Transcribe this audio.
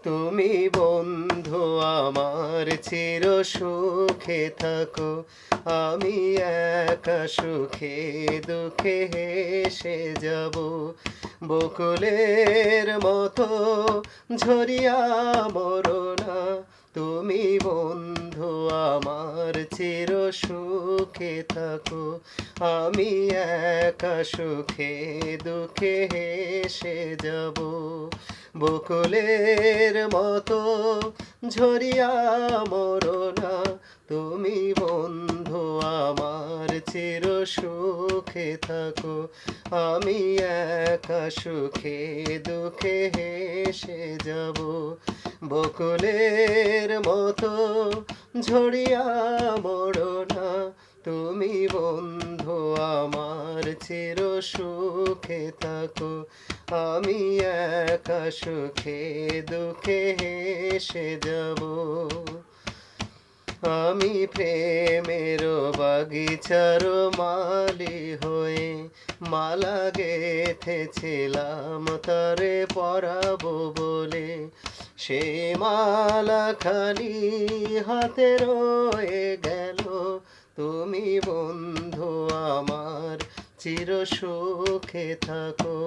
তুমি বন্ধু আমার চির সুখে থাকো, আমি একা সুখে দুঃখে হেসে যাব। বকুলের মতো ঝরিয়া মরো না, তুমি বন্ধু আমার চির সুখে থাকো, আমি একা সুখে দুঃখে হেসে যাব। বকুলের মতো ঝরিয়া মরো না, তুমি বন্ধু আমার চির সুখে থাকো, আমি একা সুখে দুঃখে হেসে যাব। বকুলের মতো ঝরিয়া মরো না, তুমি বন্ধু আমার চির সুখে থাকো, আমি একা সুখে দুঃখে হেসে যাব। আমি প্রেমের বাগিচার মালি হয়ে মালা গেথেছিলাম তারে পরাবো বলে, সে মালা খালি হাতে রয়ে গেল, তুমি বন্ধু আমার চির সুখে থাকো।